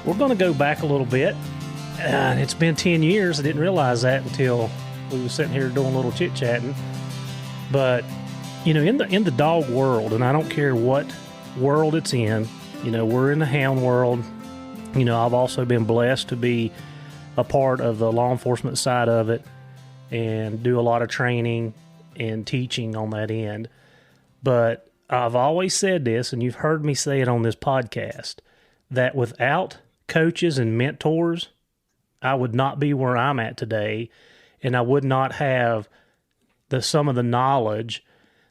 we're going to go back a little bit. It's been 10 years. I didn't realize that until we were sitting here doing a little chit-chatting. But, you know, in the dog world, and I don't care what world it's in, you know, we're in the hound world. You know, I've also been blessed to be a part of the law enforcement side of it and do a lot of training and teaching on that end. But I've always said this, and you've heard me say it on this podcast, that without coaches and mentors, I would not be where I'm at today, and I would not have some of the knowledge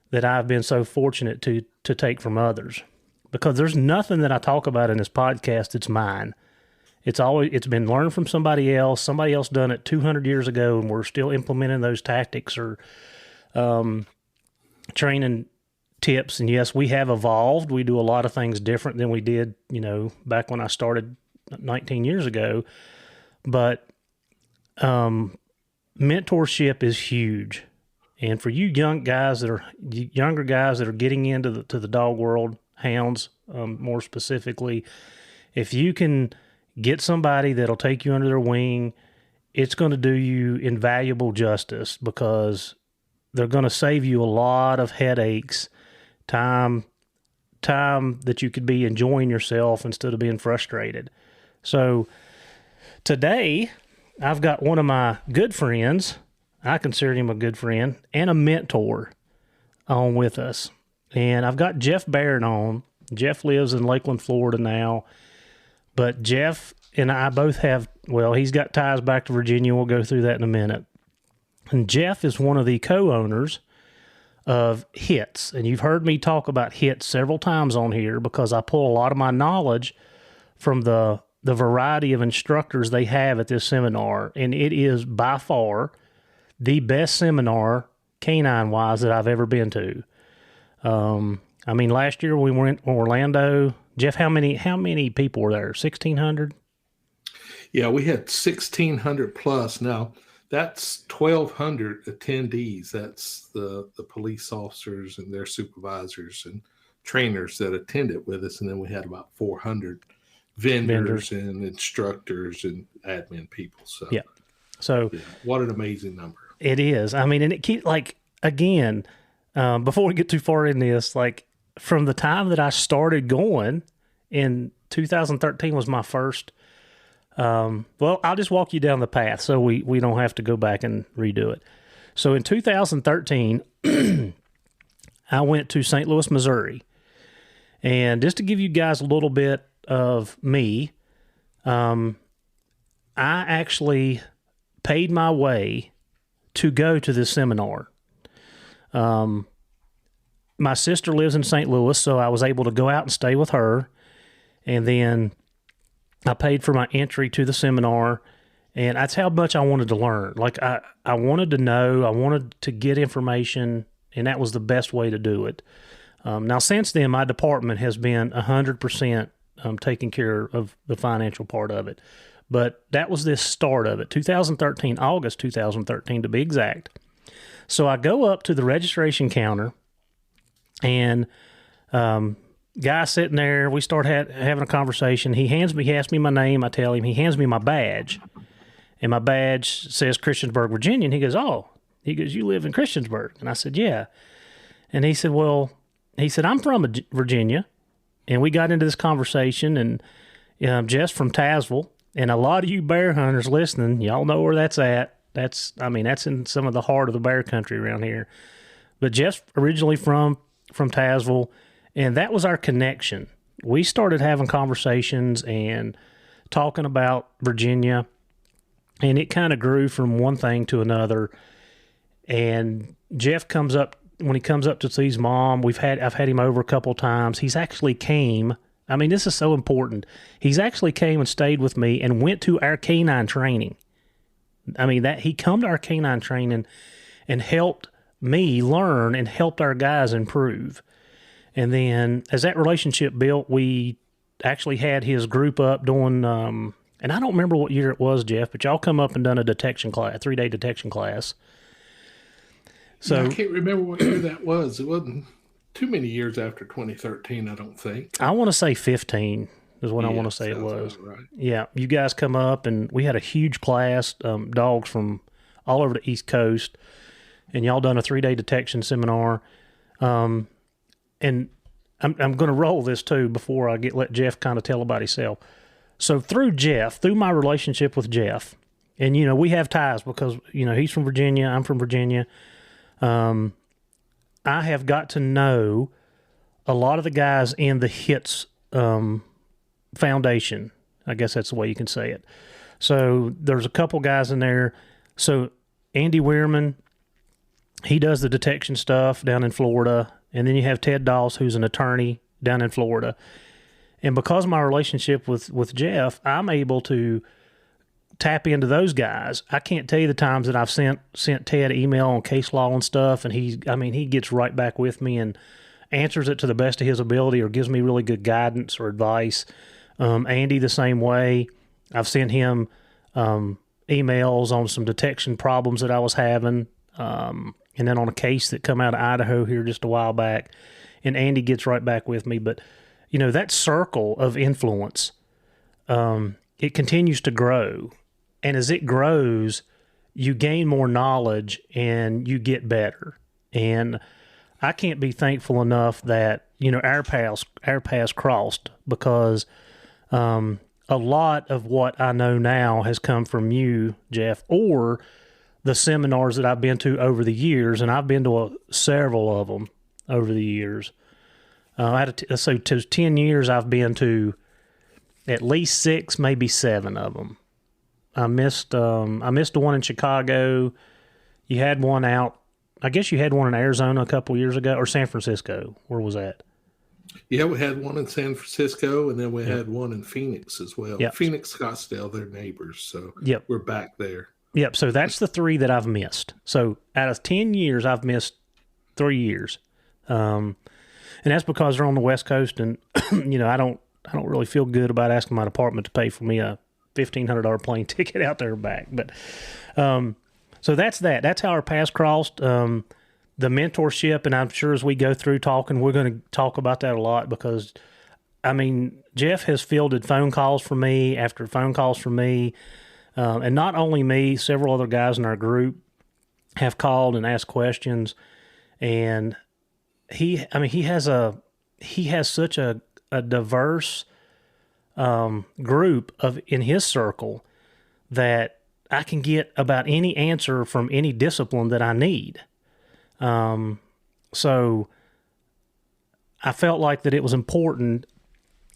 that I've been so fortunate to take from others. Because there's nothing that I talk about in this podcast that's mine. It's been learned from somebody else. Somebody else done it 200 years ago, and we're still implementing those tactics or training tips. And yes, we have evolved. We do a lot of things different than we did, you know, back when I started 19 years ago. But mentorship is huge. And for you younger guys that are getting into the dog world, hounds more specifically, if you can get somebody that'll take you under their wing, it's going to do you invaluable justice, because they're going to save you a lot of headaches, time that you could be enjoying yourself instead of being frustrated. So today, I've got one of my good friends, I consider him a good friend, and a mentor on with us. And I've got Jeff Barrett on. Jeff lives in Lakeland, Florida now. But Jeff and I both have, well, he's got ties back to Virginia. We'll go through that in a minute. And Jeff is one of the co-owners of HITS. And you've heard me talk about HITS several times on here, because I pull a lot of my knowledge from the variety of instructors they have at this seminar. And it is by far the best seminar, canine-wise, that I've ever been to. I mean, last year we went to Orlando. Jeff, how many people were there? 1,600? Yeah, we had 1,600 plus. Now, that's 1,200 attendees. That's the police officers and their supervisors and trainers that attended with us. And then we had about 400 vendors and instructors and admin people. So, yeah. So, yeah, what an amazing number. It is. I mean, and it keeps, like, again, before we get too far in this, like, from the time that I started going in 2013 was my first, well, I'll just walk you down the path so we don't have to go back and redo it. So in 2013, I went to St. Louis, Missouri. And just to give you guys a little bit of me, I actually paid my way to go to this seminar. My sister lives in St. Louis, so I was able to go out and stay with her. And then I paid for my entry to the seminar, and that's how much I wanted to learn. Like, I wanted to know, I wanted to get information, and that was the best way to do it. Now, since then, my department has been 100% taking care of the financial part of it. But that was the start of it, 2013, August 2013 to be exact. So I go up to the registration counter, and guy sitting there, we start having a conversation. He asks me my name, I tell him, he hands me my badge, and my badge says Christiansburg, Virginia, and he goes, you live in Christiansburg? And I said, yeah. And he said, I'm from Virginia, and we got into this conversation, and Jeff's from Tazewell, and a lot of you bear hunters listening, y'all know where that's at. That's in some of the heart of the bear country around here. But Jeff's originally from Tazewell, and that was our connection. We started having conversations and talking about Virginia, and it kind of grew from one thing to another. And Jeff comes up, when he comes up to see his mom, I've had him over a couple of times. He's actually came, I mean, this is so important. He's actually came and stayed with me and went to our canine training. I mean, that he come to our canine training and helped me learn and helped our guys improve. And then as that relationship built, we actually had his group up doing, and I don't remember what year it was, Jeff, but y'all come up and done a detection class, a 3-day detection class. So I can't remember what year that was. It wasn't too many years after 2013, I don't think. I want to say 15. is what I want to say it was. Right. Yeah, you guys come up, and we had a huge class, dogs from all over the East Coast, and y'all done a 3-day detection seminar. And I'm going to roll this too before I let Jeff kind of tell about himself. So through my relationship with Jeff, and, we have ties because, he's from Virginia, I'm from Virginia. I have got to know a lot of the guys in the HITS Foundation. I guess that's the way you can say it. So there's a couple guys in there. So Andy Weirman, he does the detection stuff down in Florida. And then you have Ted Doss, who's an attorney down in Florida. And because of my relationship with Jeff, I'm able to tap into those guys. I can't tell you the times that I've sent Ted an email on case law and stuff, and he gets right back with me and answers it to the best of his ability or gives me really good guidance or advice. Andy, the same way. I've sent him emails on some detection problems that I was having, and then on a case that come out of Idaho here just a while back, and Andy gets right back with me. But, that circle of influence, it continues to grow. And as it grows, you gain more knowledge and you get better. And I can't be thankful enough that, our paths crossed, because a lot of what I know now has come from you, Jeff, or the seminars that I've been to over the years, and I've been to several of them over the years. So to 10 years, I've been to at least 6, maybe 7 of them. I missed the one in Chicago. You had one out. I guess you had one in Arizona a couple years ago, or San Francisco. Where was that? Yeah, we had one in San Francisco, and then we had one in Phoenix as well. Yep. Phoenix, Scottsdale, they're neighbors, so we're back there. Yep, so that's the 3 that I've missed. So out of 10 years, I've missed 3 years. And that's because they're on the West Coast, and, I don't really feel good about asking my department to pay for me a $1,500 plane ticket out there and back. But so that's that. That's how our paths crossed. The mentorship, and I'm sure as we go through talking, we're going to talk about that a lot because, Jeff has fielded phone calls for me after phone calls for me. And not only me, several other guys in our group have called and asked questions. And he has such a diverse group in his circle that I can get about any answer from any discipline that I need. So I felt like that it was important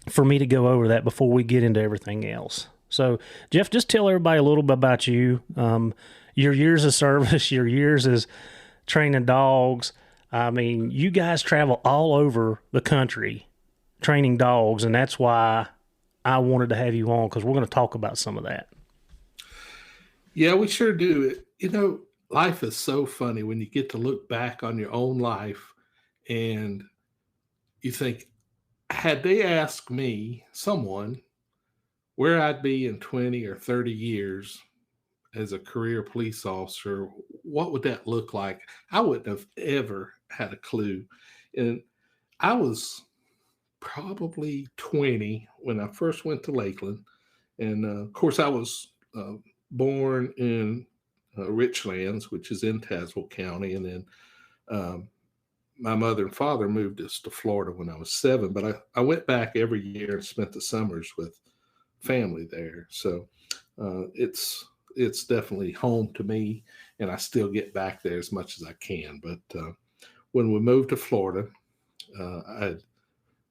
for me to go over that before we get into everything else. So Jeff, just tell everybody a little bit about you, your years of service, your years as training dogs. You guys travel all over the country training dogs, and that's why I wanted to have you on, because we're going to talk about some of that. Yeah, we sure do. Life is so funny when you get to look back on your own life and you think, had they asked me, someone, where I'd be in 20 or 30 years as a career police officer, what would that look like? I wouldn't have ever had a clue. And I was probably 20 when I first went to Lakeland. And of course, I was born in Richlands, which is in Tazewell County. And then my mother and father moved us to Florida when I was 7. But I went back every year and spent the summers with family there. So it's definitely home to me, and I still get back there as much as I can. But when we moved to Florida, I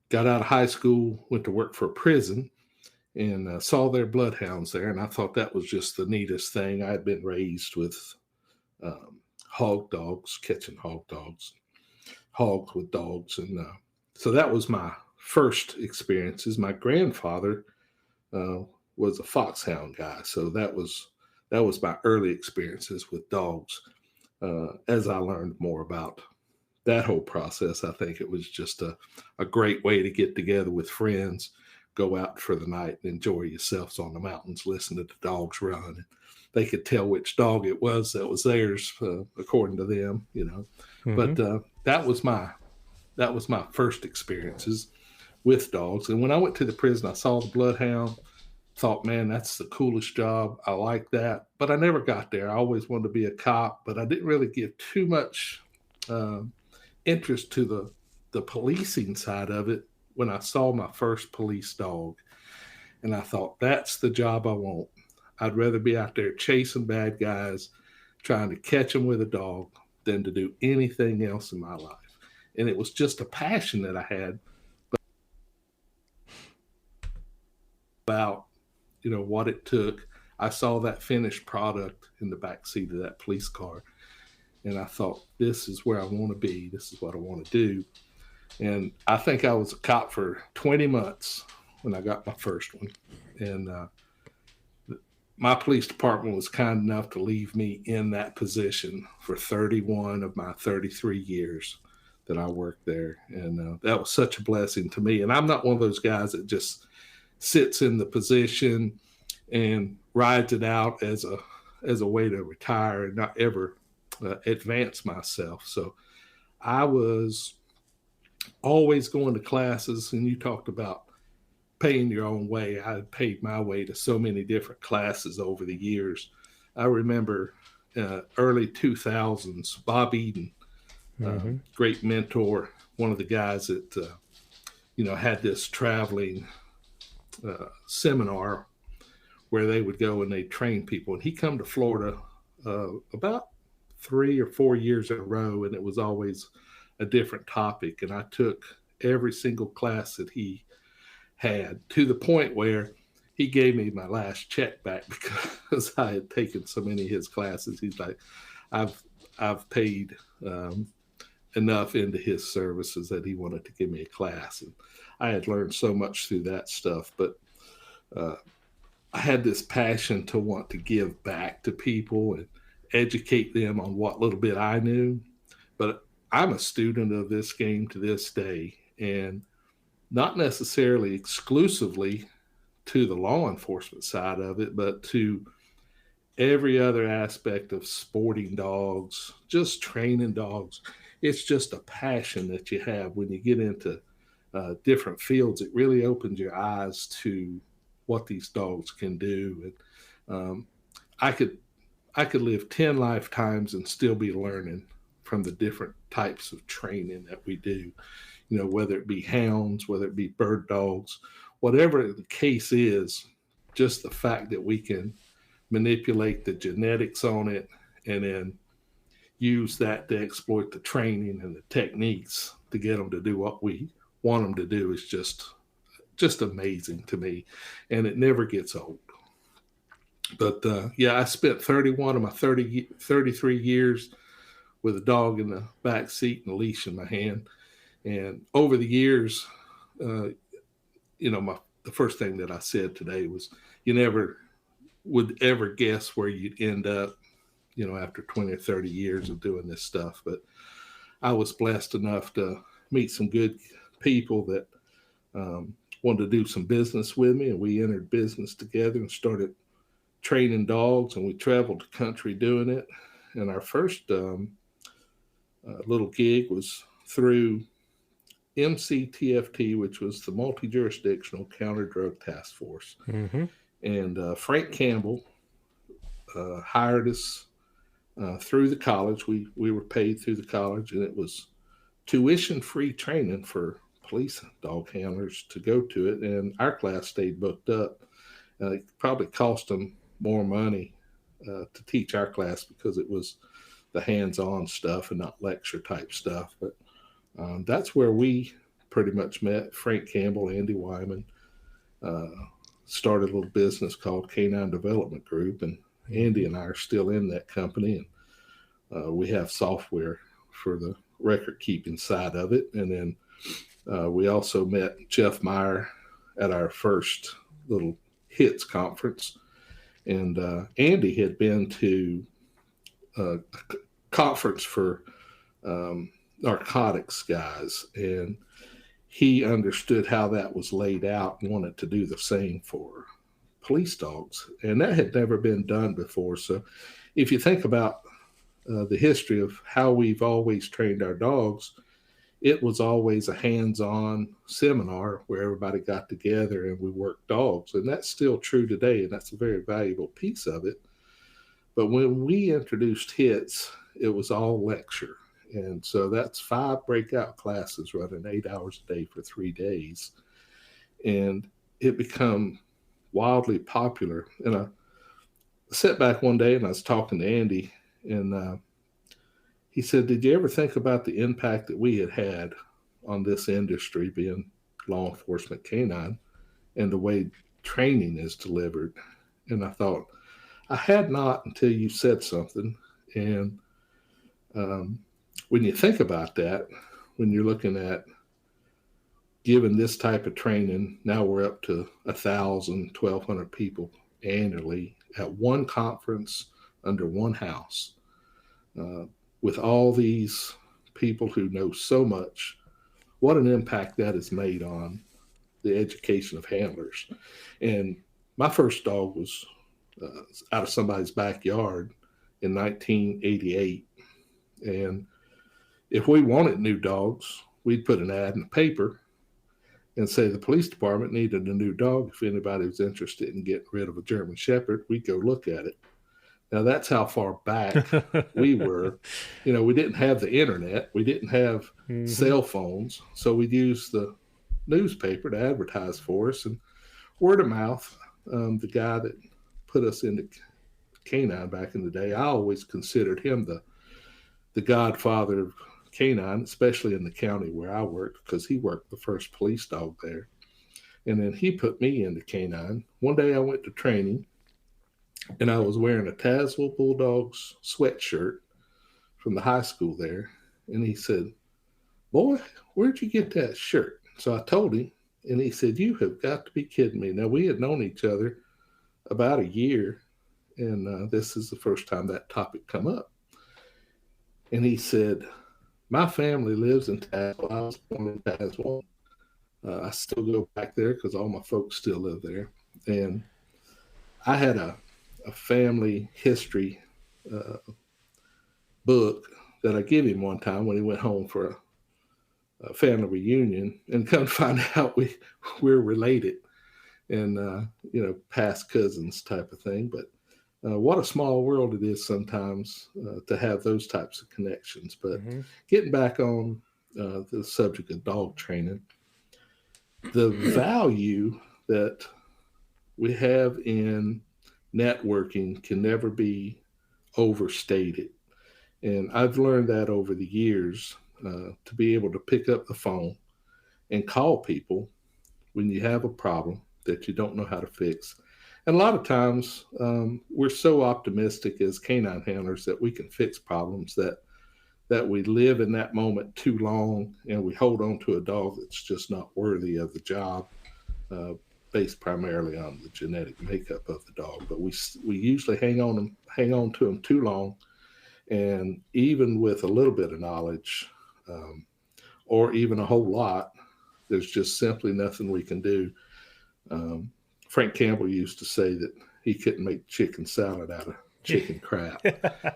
got out of high school, went to work for a prison, and saw their bloodhounds there, and I thought that was just the neatest thing. I had been raised with hog dogs, catching hogs with dogs, and so that was my first experiences. My grandfather was a foxhound guy, so that was my early experiences with dogs. As I learned more about that whole process, I think it was just a great way to get together with friends, go out for the night and enjoy yourselves on the mountains, listen to the dogs run. They could tell which dog it was that was theirs, according to them, Mm-hmm. But that was my first experiences. with dogs. And when I went to the prison, I saw the bloodhound, thought, man, that's the coolest job. I like that. But I never got there. I always wanted to be a cop, but I didn't really give too much interest to the policing side of it when I saw my first police dog. And I thought, that's the job I want. I'd rather be out there chasing bad guys, trying to catch them with a dog, than to do anything else in my life. And it was just a passion that I had about, what it took. I saw that finished product in the back seat of that police car. And I thought, this is where I want to be. This is what I want to do. And I think I was a cop for 20 months when I got my first one. And my police department was kind enough to leave me in that position for 31 of my 33 years that I worked there. And that was such a blessing to me. And I'm not one of those guys that just sits in the position and rides it out as a way to retire and not ever advance myself. So I was always going to classes, and you talked about paying your own way. I had paid my way to so many different classes over the years. I remember early 2000s, Bob Eden, great mentor, one of the guys that, had this traveling seminar where they would go and they train people. And he come to Florida about 3 or 4 years in a row, and it was always a different topic. And I took every single class that he had, to the point where he gave me my last check back because I had taken so many of his classes. He's like, I've paid enough into his services that he wanted to give me a class. And I had learned so much through that stuff, but I had this passion to want to give back to people and educate them on what little bit I knew. But I'm a student of this game to this day, and not necessarily exclusively to the law enforcement side of it, but to every other aspect of sporting dogs, just training dogs. It's just a passion that you have when you get into different fields. It really opens your eyes to what these dogs can do. And I could live 10 lifetimes and still be learning from the different types of training that we do, whether it be hounds, whether it be bird dogs, whatever the case is. Just the fact that we can manipulate the genetics on it and then use that to exploit the training and the techniques to get them to do what we want them to do is just amazing to me, and it never gets old. But I spent 31 of my 33 years with a dog in the back seat and a leash in my hand. And over the years, the first thing that I said today was, you never would ever guess where you'd end up, after 20 or 30 years of doing this stuff. But I was blessed enough to meet some good people that wanted to do some business with me, and we entered business together and started training dogs, and we traveled the country doing it. And our first little gig was through MCTFT, which was the Multi-Jurisdictional Counter-Drug Task Force. Mm-hmm. And Frank Campbell hired us through the college. We were paid through the college, and it was tuition-free training for police dog handlers to go to it. And our class stayed booked up. It probably cost them more money to teach our class because it was the hands-on stuff and not lecture type stuff. But that's where we pretty much met. Frank Campbell, Andy Wyman, started a little business called Canine Development Group, and Andy and I are still in that company, and we have software for the record keeping side of it. And then we also met Jeff Meyer at our first little HITS conference, and Andy had been to a conference for narcotics guys, and he understood how that was laid out and wanted to do the same for police dogs, and that had never been done before. So if you think about the history of how we've always trained our dogs, it was always a hands-on seminar where everybody got together and we worked dogs. And that's still true today, and that's a very valuable piece of it. But when we introduced HITS, it was all lecture. And so that's 5 breakout classes running 8 hours a day for 3 days. And it became wildly popular. And I sat back one day and I was talking to Andy, and he said, did you ever think about the impact that we had on this industry, being law enforcement canine, and the way training is delivered? And I thought, I had not until you said something. And when you think about that, when you're looking at giving this type of training, now we're up to 1,000, 1,200 people annually at one conference under one house, with all these people who know so much, what an impact that has made on the education of handlers. And my first dog was out of somebody's backyard in 1988. And if we wanted new dogs, we'd put an ad in the paper and say the police department needed a new dog. If anybody was interested in getting rid of a German Shepherd, we'd go look at it. Now, that's how far back we were. We didn't have the internet. We didn't have cell phones. So we'd use the newspaper to advertise for us, and word of mouth. The guy that put us into canine back in the day, I always considered him the godfather of canine, especially in the county where I worked, because he worked the first police dog there. And then he put me into canine. One day I went to training, and I was wearing a Tazewell Bulldogs sweatshirt from the high school there. And he said, boy, where'd you get that shirt? So I told him, and he said, you have got to be kidding me. Now, we had known each other about a year, and this is the first time that topic come up. And he said, my family lives in Tazewell. I was born in Tazewell. I still go back there because all my folks still live there. And I had a family history book that I gave him one time when he went home for a family reunion, and come to find out we're related, and past cousins type of thing. But what a small world it is sometimes to have those types of connections. But getting back on the subject of dog training, the value that we have in networking can never be overstated. And I've learned that over the years, to be able to pick up the phone and call people when you have a problem that you don't know how to fix. And a lot of times we're so optimistic as canine handlers that we can fix problems that we live in that moment too long, and we hold on to a dog that's just not worthy of the job, based primarily on the genetic makeup of the dog. But we usually hang on to them too long, and even with a little bit of knowledge, or even a whole lot, there's just simply nothing we can do. Frank Campbell used to say that he couldn't make chicken salad out of chicken crap.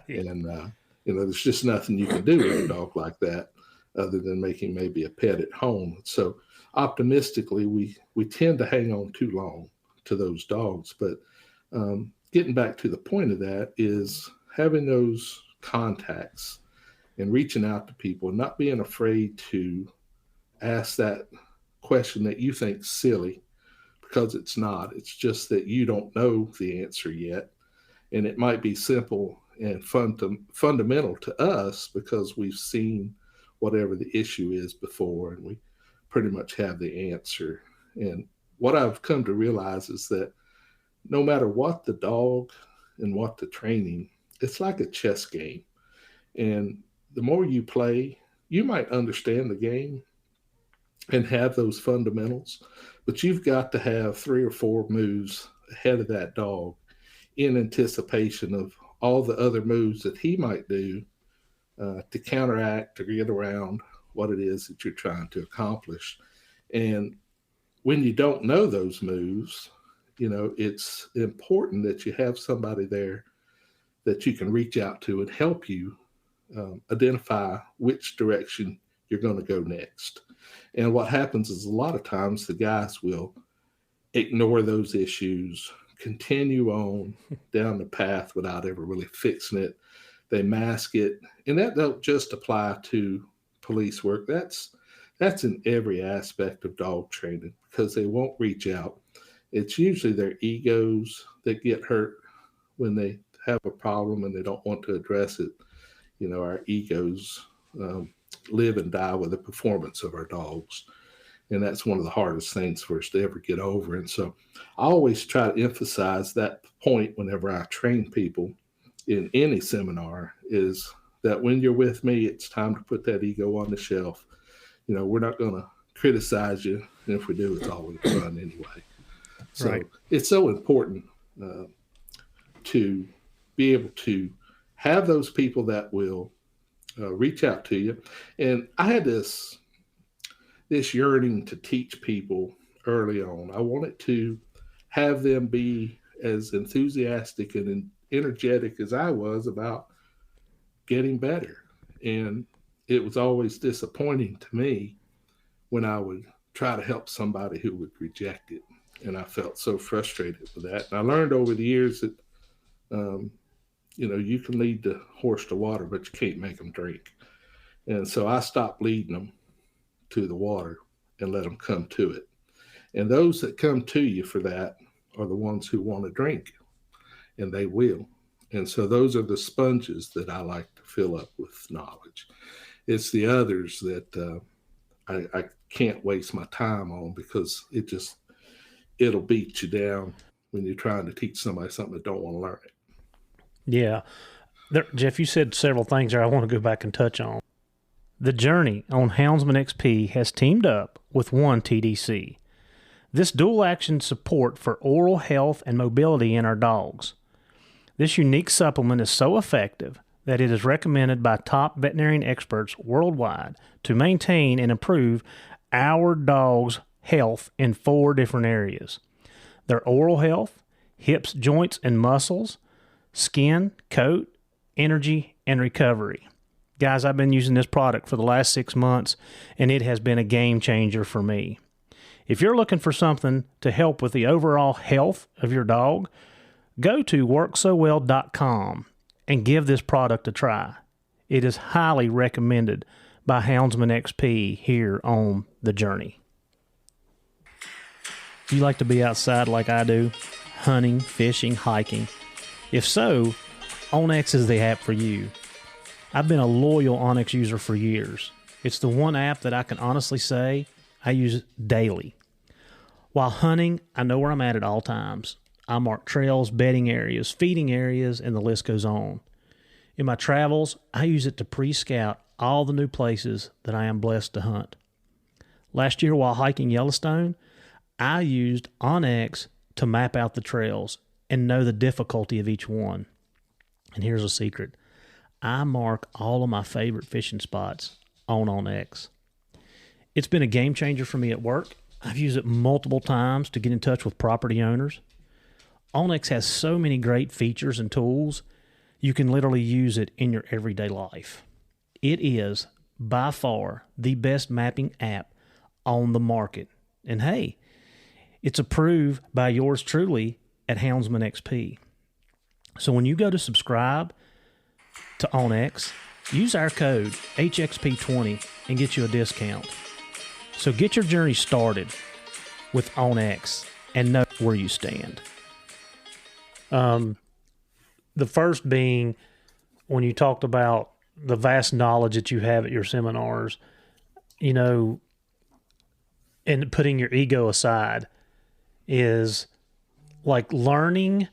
And, there's just nothing you can do with a dog like that other than making maybe a pet at home. So optimistically, we tend to hang on too long to those dogs. But getting back to the point of that is having those contacts and reaching out to people and not being afraid to ask that question that you think silly, because it's not. It's just that you don't know the answer yet. And it might be simple and fundamental to us because we've seen whatever the issue is before, and we pretty much have the answer. And what I've come to realize is that no matter what the dog and what the training, it's like a chess game. And the more you play, you might understand the game and have those fundamentals, but you've got to have 3 or 4 moves ahead of that dog in anticipation of all the other moves that he might do to counteract or get around what it is that you're trying to accomplish. And when you don't know those moves, it's important that you have somebody there that you can reach out to and help you identify which direction you're going to go next. And what happens is a lot of times the guys will ignore those issues, continue on down the path without ever really fixing it. They mask it. And that don't just apply to police work. That's in every aspect of dog training, because they won't reach out. It's usually their egos that get hurt when they have a problem and they don't want to address it. You know, our egos live and die with the performance of our dogs. And that's one of the hardest things for us to ever get over. And so I always try to emphasize that point whenever I train people in any seminar, is that when you're with me, it's time to put that ego on the shelf. You know, we're not going to criticize you. And if we do, it's always fun anyway. So right. It's so important to be able to have those people that will reach out to you. And I had this yearning to teach people early on. I wanted to have them be as enthusiastic and energetic as I was about getting better. And it was always disappointing to me when I would try to help somebody who would reject it. And I felt so frustrated with that. And I learned over the years that, you know, you can lead the horse to water, but you can't make them drink. And so I stopped leading them to the water and let them come to it. And those that come to you for that are the ones who want to drink, and they will. And so those are the sponges that I like to fill up with knowledge. It's the others that I can't waste my time on, because it'll beat you down when you're trying to teach somebody something that don't want to learn it. Yeah. Jeff, you said several things there I want to go back and touch on. The Journey on Houndsman XP has teamed up with One TDC. This dual action support for oral health and mobility in our dogs. This unique supplement is so effective that it is recommended by top veterinarian experts worldwide to maintain and improve our dog's health in 4 different areas: their oral health, hips, joints, and muscles, skin, coat, energy, and recovery. Guys, I've been using this product for the last 6 months, and it has been a game changer for me. If you're looking for something to help with the overall health of your dog, go to worksowell.com and give this product a try. It is highly recommended by Houndsman XP here on The Journey. Do you like to be outside like I do? Hunting, fishing, hiking? If so, Onyx is the app for you. I've been a loyal Onyx user for years. It's the one app that I can honestly say I use daily. While hunting, I know where I'm at all times. I mark trails, bedding areas, feeding areas, and the list goes on. In my travels, I use it to pre-scout all the new places that I am blessed to hunt. Last year while hiking Yellowstone, I used Onyx to map out the trails and know the difficulty of each one. And here's a secret. I mark all of my favorite fishing spots on Onyx. It's been a game changer for me at work. I've used it multiple times to get in touch with property owners. Onyx has so many great features and tools, you can literally use it in your everyday life. It is by far the best mapping app on the market. And hey, it's approved by yours truly at Houndsman XP. So when you go to subscribe to Onyx, use our code HXP20 and get you a discount. So get your journey started with Onyx and know where you stand. The first being when you talked about the vast knowledge that you have at your seminars, you know, and putting your ego aside, is like learning,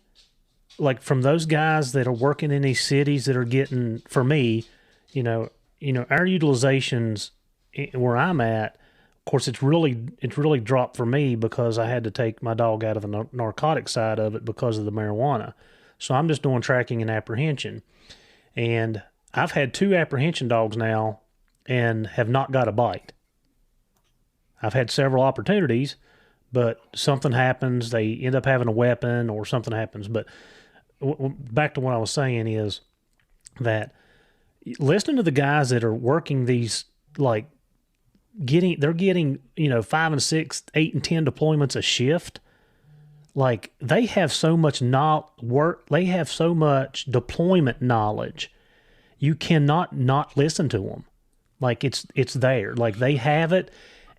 like from those guys that are working in these cities that are getting, for me, you know, our utilizations where I'm at, of course, it's really dropped for me because I had to take my dog out of the narcotic side of it because of the marijuana. So I'm just doing tracking and apprehension. And I've had 2 apprehension dogs now and have not got a bite. I've had several opportunities, but something happens. They end up having a weapon or something happens. But back to what I was saying is that listening to the guys that are working these like they're getting, 5 and 6, 8 and 10 deployments a shift. Like, they have so much they have so much deployment knowledge. You cannot not listen to them. Like, it's there. Like, they have it.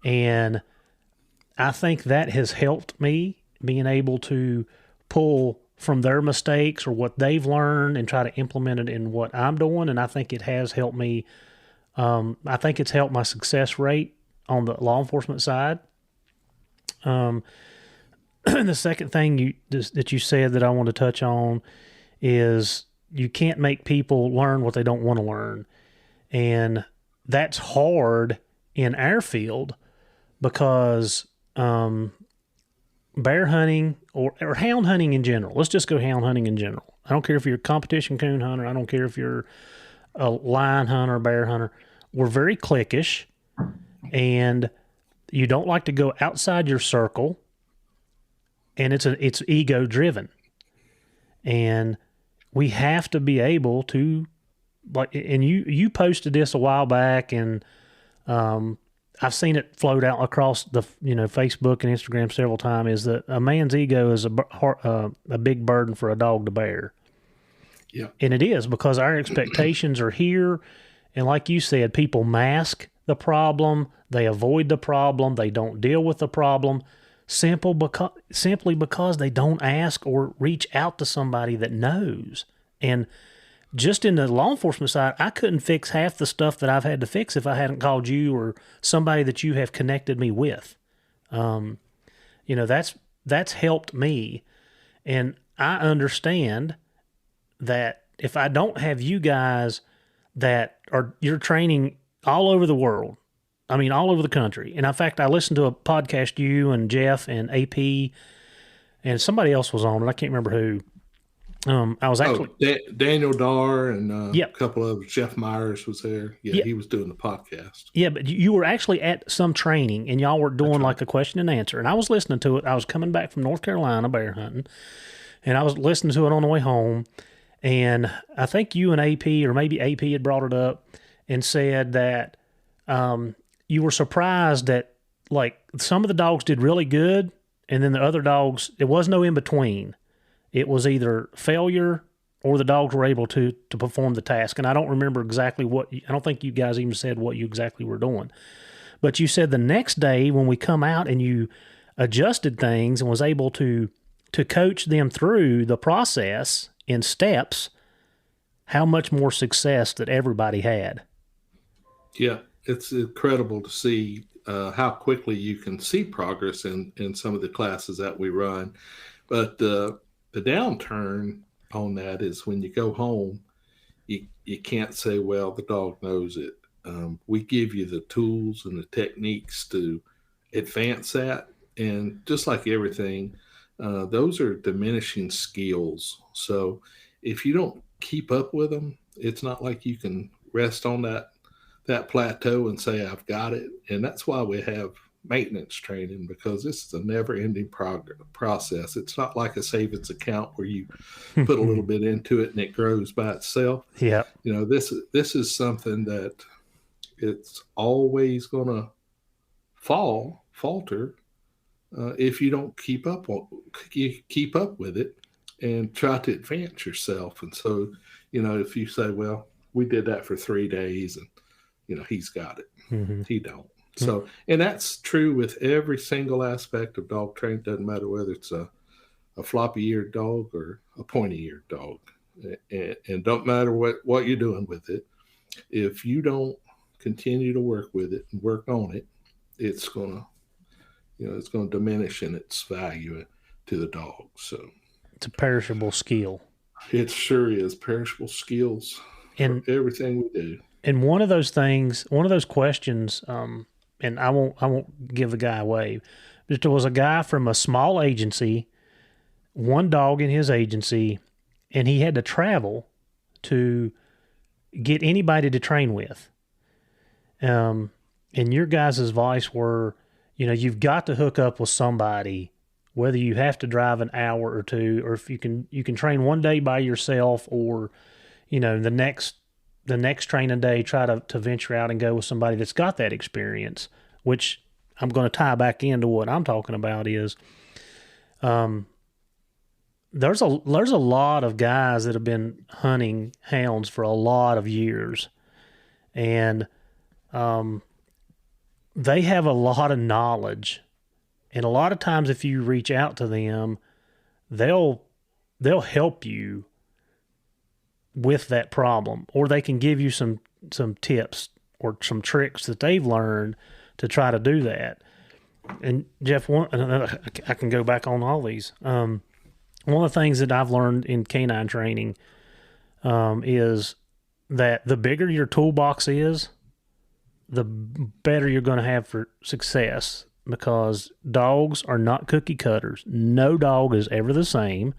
And I think that has helped me being able to pull from their mistakes or what they've learned and try to implement it in what I'm doing. And I think it has helped me. I think it's helped my success rate on the law enforcement side. The second thing that you said that I want to touch on is you can't make people learn what they don't want to learn. And that's hard in our field because bear hunting or hound hunting in general. Let's just go hound hunting in general. I don't care if you're a competition coon hunter. I don't care if you're a lion hunter, bear hunter. We're very cliquish, and you don't like to go outside your circle, and it's ego driven. And we have to be able to, like, and you posted this a while back, and I've seen it float out across the Facebook and Instagram several times, is that a man's ego is a big burden for a dog to bear. Yeah. And it is, because our expectations are here. And like you said, people mask the problem. They avoid the problem. They don't deal with the problem simply because they don't ask or reach out to somebody that knows. And just in the law enforcement side, I couldn't fix half the stuff that I've had to fix if I hadn't called you or somebody that you have connected me with. That's helped me. And I understand that if I don't have you guys you're training all over the world, I mean, all over the country. And in fact, I listened to a podcast, you and Jeff and AP, and somebody else was on it. I can't remember who. I was actually Daniel Darr and yep. a couple of Jeff Myers was there. Yeah, he was doing the podcast. Yeah, but you were actually at some training, and y'all were doing like a question and answer. And I was listening to it. I was coming back from North Carolina bear hunting, and I was listening to it on the way home. And I think you and AP, or maybe AP had brought it up and said that you were surprised that, like, some of the dogs did really good, and then the other dogs, there was no in between. It was either failure or the dogs were able to perform the task. And I don't remember exactly I don't think you guys even said what you exactly were doing. But you said the next day when we come out and you adjusted things and was able to coach them through the process in steps, how much more success that everybody had. Yeah, it's incredible to see how quickly you can see progress in some of the classes that we run. But the downturn on that is when you go home, you can't say, well, the dog knows it. We give you the tools and the techniques to advance that. And just like everything, those are diminishing skills. So if you don't keep up with them, it's not like you can rest on that plateau and say, I've got it. And that's why we have maintenance training, because this is a never-ending process. It's not like a savings account where you put a little bit into it and it grows by itself. Yeah. This is something that it's always going to falter if you don't keep up with it and try to advance yourself. And so, if you say, well, we did that for 3 days and, he's got it. Mm-hmm. He don't. So, and that's true with every single aspect of dog training. Doesn't matter whether it's a floppy-eared dog or a pointy-eared dog. And don't matter what you're doing with it. If you don't continue to work with it and work on it, it's going to diminish in its value to the dog. So it's a perishable skill. It sure is. Perishable skills for everything we do. And one of those questions, and I won't give the guy away, but there was a guy from a small agency, one dog in his agency, and he had to travel to get anybody to train with. And your guys' advice were, you've got to hook up with somebody, whether you have to drive an hour or two, or if you can train one day by yourself, or, the next training day, try to venture out and go with somebody that's got that experience. which I'm going to tie back into what I'm talking about is, there's a lot of guys that have been hunting hounds for a lot of years, and they have a lot of knowledge, and a lot of times if you reach out to them, they'll help you with that problem, or they can give you some tips or some tricks that they've learned to try to do that. And Jeff, I can go back on all these. One of the things that I've learned in canine training is that the bigger your toolbox is, the better you're going to have for success, because dogs are not cookie cutters. No dog is ever the same.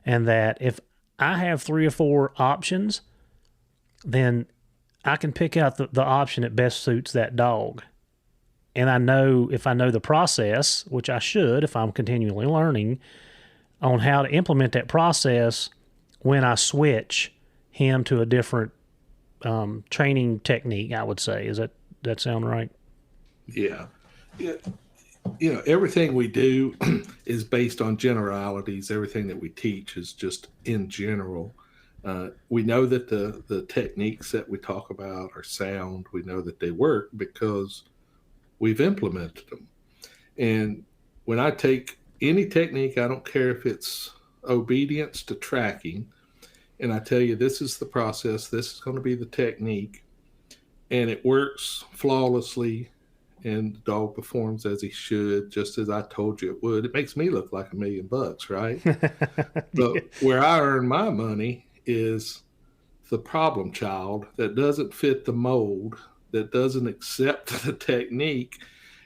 And that if I have 3 or 4 options, then I can pick out the option that best suits that dog. And I know, if I know the process, which I should if I'm continually learning, on how to implement that process when I switch him to a different training technique, I would say. Is that sound right? Yeah. Everything we do is based on generalities. Everything that we teach is just in general. We know that the techniques that we talk about are sound. We know that they work because we've implemented them. And when I take any technique, I don't care if it's obedience to tracking, and I tell you, this is the process, this is going to be the technique, and it works flawlessly, and the dog performs as he should, just as I told you it would. It makes me look like $1 million, right? But where I earn my money is the problem child that doesn't fit the mold, that doesn't accept the technique,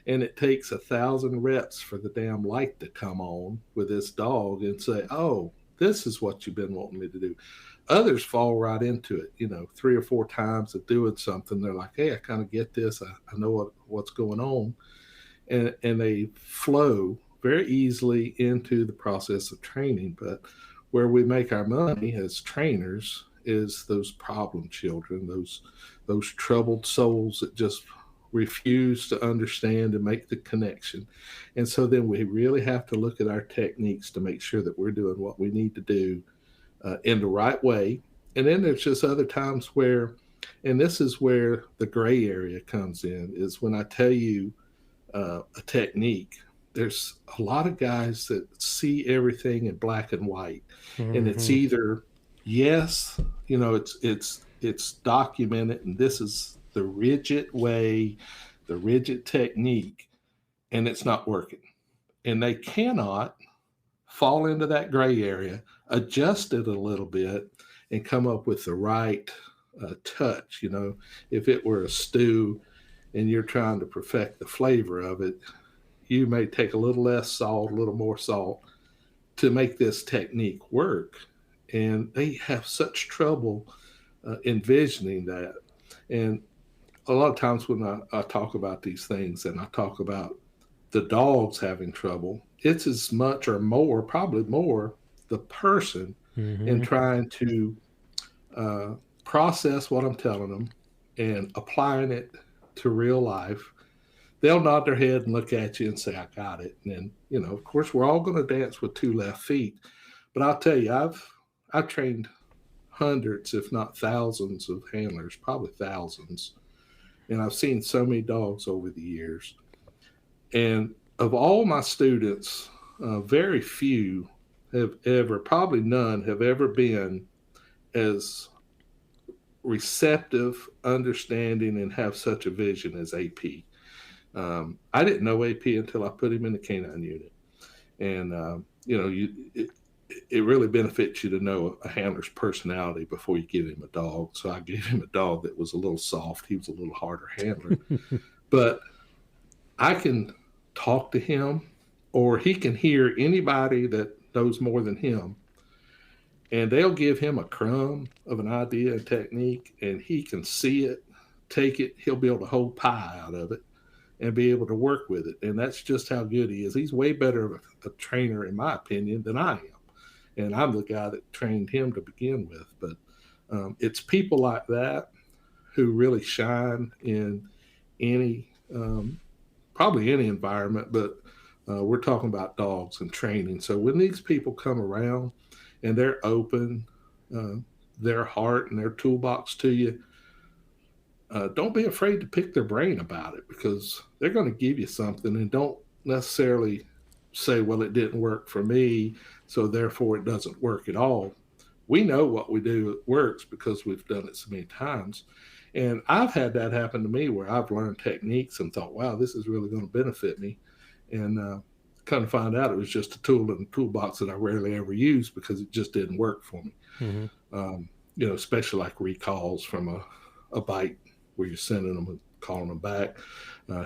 and it takes 1,000 reps for the damn light to come on with this dog and say, oh, this is what you've been wanting me to do. Others fall right into it, 3 or 4 times of doing something. They're like, hey, I kind of get this. I know what's going on. And they flow very easily into the process of training. But where we make our money as trainers is those problem children, those troubled souls that just refuse to understand and make the connection. And so then we really have to look at our techniques to make sure that we're doing what we need to do in the right way. And then there's just other times where, and this is where the gray area comes in, is when I tell you a technique, there's a lot of guys that see everything in black and white. Mm-hmm. And it's either, yes, it's documented, and this is the rigid way, the rigid technique, and it's not working. And they cannot fall into that gray area, adjust it a little bit, and come up with the right touch. If it were a stew and you're trying to perfect the flavor of it, you may take a little less salt, a little more salt to make this technique work. And they have such trouble envisioning that. And a lot of times when I talk about these things and I talk about the dogs having trouble, it's as much or more, probably more, the person in trying to process what I'm telling them and applying it to real life. They'll nod their head and look at you and say, I got it. And then, of course, we're all going to dance with 2 left feet. But I'll tell you, I've trained hundreds, if not thousands of handlers, probably thousands. And I've seen so many dogs over the years. And of all my students, very few have ever, probably none, have ever been as receptive, understanding, and have such a vision as AP. I didn't know AP until I put him in the canine unit. And, it really benefits you to know a handler's personality before you give him a dog. So I gave him a dog that was a little soft. He was a little harder handler. But I can talk to him, or he can hear anybody that knows more than him, and they'll give him a crumb of an idea and technique, and he can see it, take it. He'll be able to hold pie out of it and be able to work with it. And that's just how good he is. He's way better of a trainer, in my opinion, than I am. And I'm the guy that trained him to begin with. But it's people like that who really shine in any probably any environment, but we're talking about dogs and training. So when these people come around and they're open, their heart and their toolbox to you, don't be afraid to pick their brain about it, because they're going to give you something, and don't necessarily say, well, it didn't work for me, so therefore it doesn't work at all. We know what we do works because we've done it so many times. And I've had that happen to me where I've learned techniques and thought, wow, this is really going to benefit me. And kind of find out it was just a tool in the toolbox that I rarely ever use because it just didn't work for me. Especially like recalls from a bite where you're sending them and calling them back.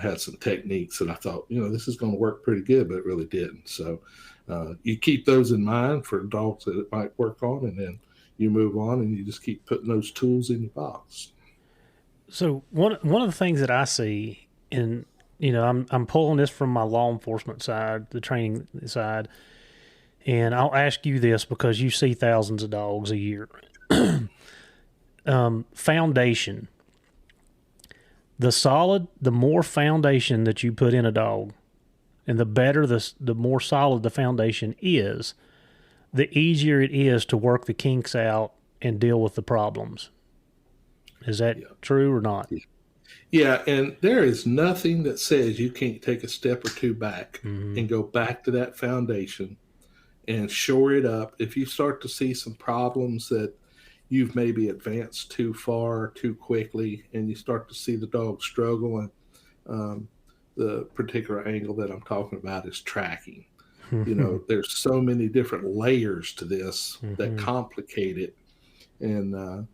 Had some techniques that I thought, this is going to work pretty good, but it really didn't. So you keep those in mind for dogs that it might work on, and then you move on and you just keep putting those tools in your box. So one of the things that I see, and I'm pulling this from my law enforcement side, the training side, and I'll ask you this because you see thousands of dogs a year. Foundation. The more foundation that you put in a dog, and the better the more solid the foundation is, the easier it is to work the kinks out and deal with the problems. Is that true or not? Yeah, and there is nothing that says you can't take a step or two back and go back to that foundation and shore it up. If you start to see some problems that you've maybe advanced too far, too quickly, and you start to see the dog struggle, and the particular angle that I'm talking about is tracking. There's so many different layers to this that complicate it. And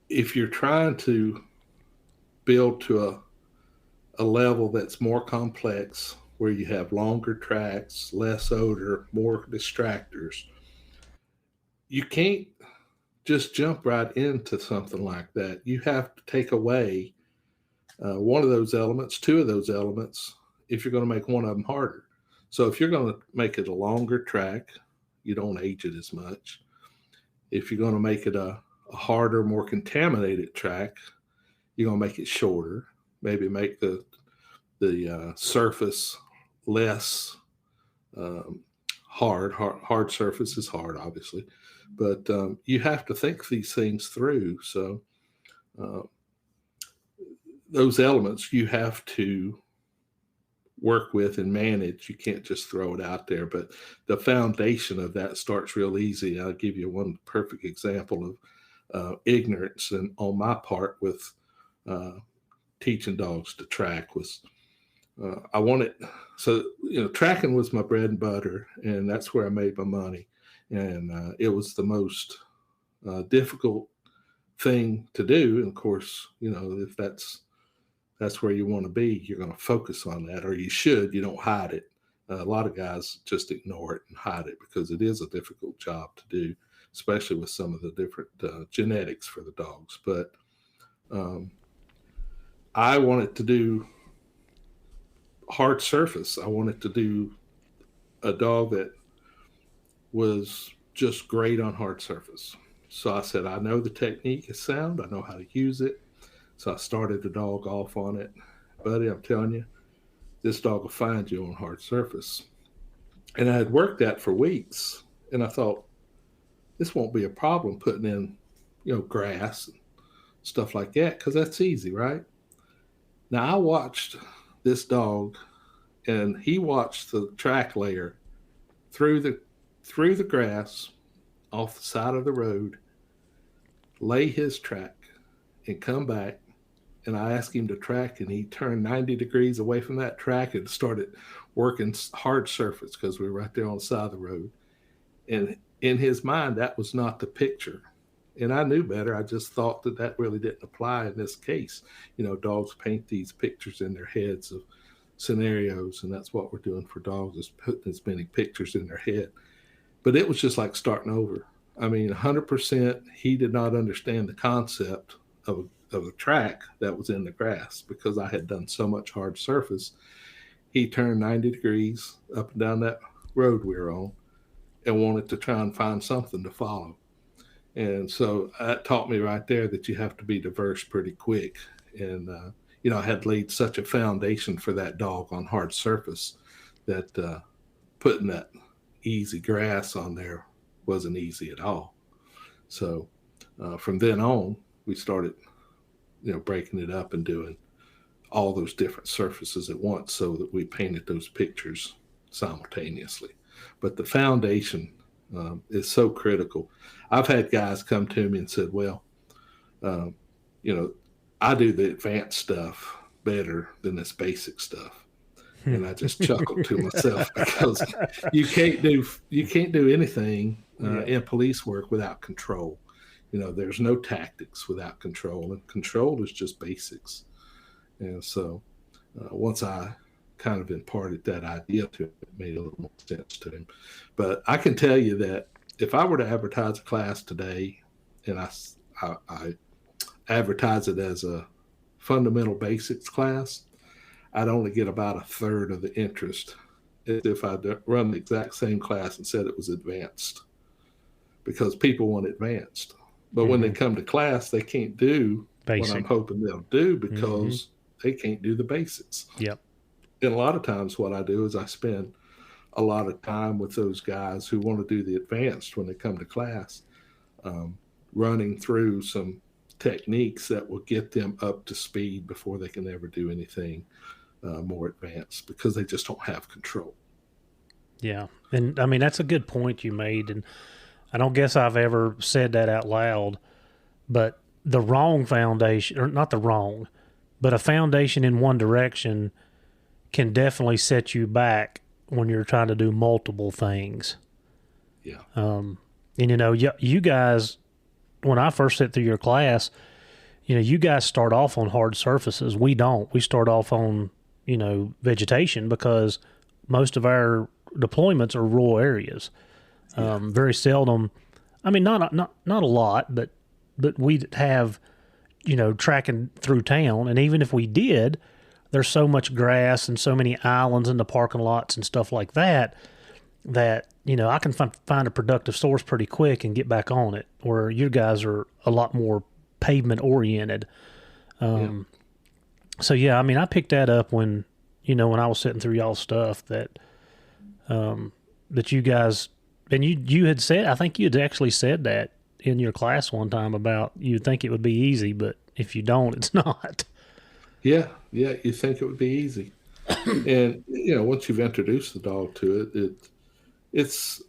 if you're trying to build to a level that's more complex, where you have longer tracks, less odor, more distractors, you can't just jump right into something like that. You have to take away one of those elements, two of those elements, if you're going to make one of them harder. So if you're going to make it a longer track, you don't age it as much. If you're going to make it a harder, more contaminated track, you're going to make it shorter. Maybe make the surface less hard. Hard surface is hard, obviously, but you have to think these things through. So those elements you have to work with and manage. You can't just throw it out there. But the foundation of that starts real easy. I'll give you one perfect example of ignorance and on my part with teaching dogs to track was I wanted, so tracking was my bread and butter, and that's where I made my money, and it was the most difficult thing to do. And of course, if that's where you want to be, you're going to focus on that, or you should. You don't hide it. A lot of guys just ignore it and hide it because it is a difficult job to do, especially with some of the different genetics for the dogs. But I wanted to do hard surface. I wanted to do a dog that was just great on hard surface. So I said, I know the technique is sound. I know how to use it. So I started the dog off on it. Buddy, I'm telling you, this dog will find you on hard surface. And I had worked that for weeks. And I thought, this won't be a problem putting in, grass and stuff like that, because that's easy, right? Now I watched this dog, and he watched the track layer through the grass off the side of the road, lay his track, and come back. And I asked him to track, and he turned 90 degrees away from that track and started working hard surface because we were right there on the side of the road. And in his mind, that was not the picture. And I knew better. I just thought that really didn't apply in this case. Dogs paint these pictures in their heads of scenarios, and that's what we're doing for dogs, is putting as many pictures in their head. But it was just like starting over. I mean, 100%, he did not understand the concept of a track that was in the grass because I had done so much hard surface. He turned 90 degrees up and down that road we were on and wanted to try and find something to follow. And so that taught me right there that you have to be diverse pretty quick. And, I had laid such a foundation for that dog on hard surface that putting that easy grass on there wasn't easy at all. So from then on, we started, breaking it up and doing all those different surfaces at once so that we painted those pictures simultaneously. But the foundation is so critical. I've had guys come to me and said, well, I do the advanced stuff better than this basic stuff. And I just chuckled to myself because you can't do anything in police work without control. There's no tactics without control, and control is just basics. And so once I kind of imparted that idea to him, it made a little more sense to him. But I can tell you that if I were to advertise a class today, and I advertise it as a fundamental basics class, I'd only get about a third of the interest as if I'd run the exact same class and said it was advanced, because people want advanced. But when they come to class, they can't do what I'm hoping they'll do because they can't do the basics. Yep. And a lot of times what I do is I spend a lot of time with those guys who want to do the advanced when they come to class, running through some techniques that will get them up to speed before they can ever do anything more advanced, because they just don't have control. Yeah. And I mean, that's a good point you made. And I don't guess I've ever said that out loud, but the wrong foundation, or not the wrong, but a foundation in one direction can definitely set you back when you're trying to do multiple things. Yeah. And, you guys, when I first sit through your class, you guys start off on hard surfaces. We don't. We start off on, vegetation, because most of our deployments are rural areas. Very seldom. I mean, not a lot, but we'd have, tracking through town. And even if we did, there's so much grass and so many islands in the parking lots and stuff like that, I can find a productive source pretty quick and get back on it, where you guys are a lot more pavement oriented. So yeah, I mean, I picked that up when I was sitting through y'all's stuff, that you guys, and you had said, I think you had actually said that in your class one time about you'd think it would be easy, but if you don't, it's not. Yeah, you think it would be easy. And, once you've introduced the dog to it, it's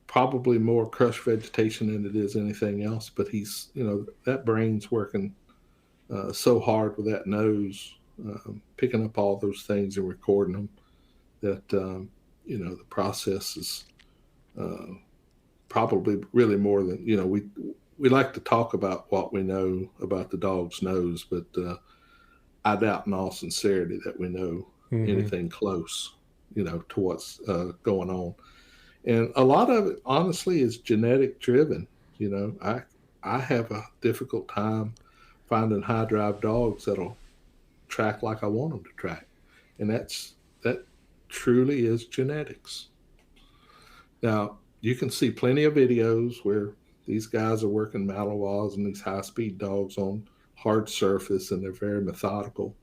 probably more crushed vegetation than it is anything else. But he's, that brain's working so hard with that nose, picking up all those things and recording them, that, the process is probably really more than, we like to talk about what we know about the dog's nose, but I doubt in all sincerity that we know anything close, to what's going on. And a lot of it, honestly, is genetic driven. I have a difficult time finding high drive dogs that'll track like I want them to track. And that truly is genetics. Now, you can see plenty of videos where these guys are working Malinois and these high speed dogs on hard surface, and they're very methodical.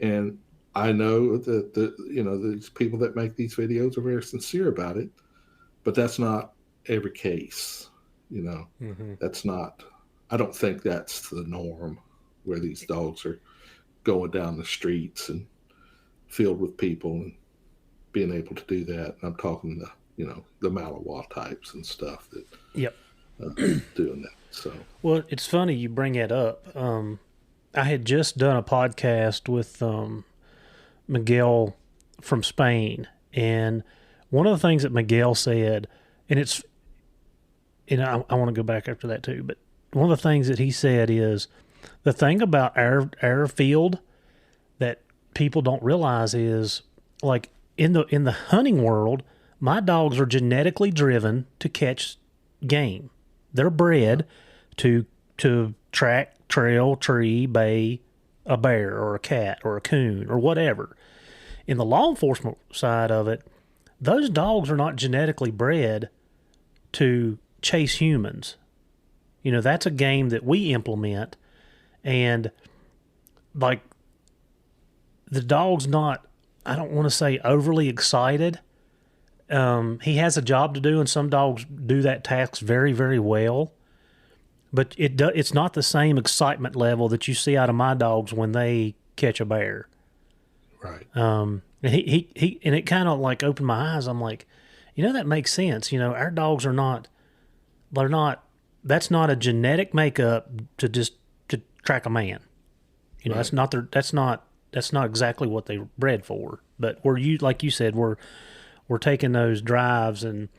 And I know that these people that make these videos are very sincere about it, but that's not every case. That's not, I don't think that's the norm, where these dogs are going down the streets and filled with people and being able to do that. And I'm talking the Malinois types and stuff that doing that. So, well, it's funny you bring it up. I had just done a podcast with Miguel from Spain, and one of the things that Miguel said, and I want to go back after that too, but one of the things that he said is, the thing about our field that people don't realize is, like, in the hunting world, my dogs are genetically driven to catch game. They're bred to track, trail, tree, bay a bear or a cat or a coon or whatever. In the law enforcement side of it, those dogs are not genetically bred to chase humans. That's a game that we implement. And, like, the dog's not, I don't want to say overly excited. He has a job to do, and some dogs do that task very, very well. But it's not the same excitement level that you see out of my dogs when they catch a bear. Right. And he and it kind of like opened my eyes. I'm like, that makes sense. Our dogs are not, that's not a genetic makeup to track a man. Right. That's not exactly what they were bred for. But like you said, we're taking those drives and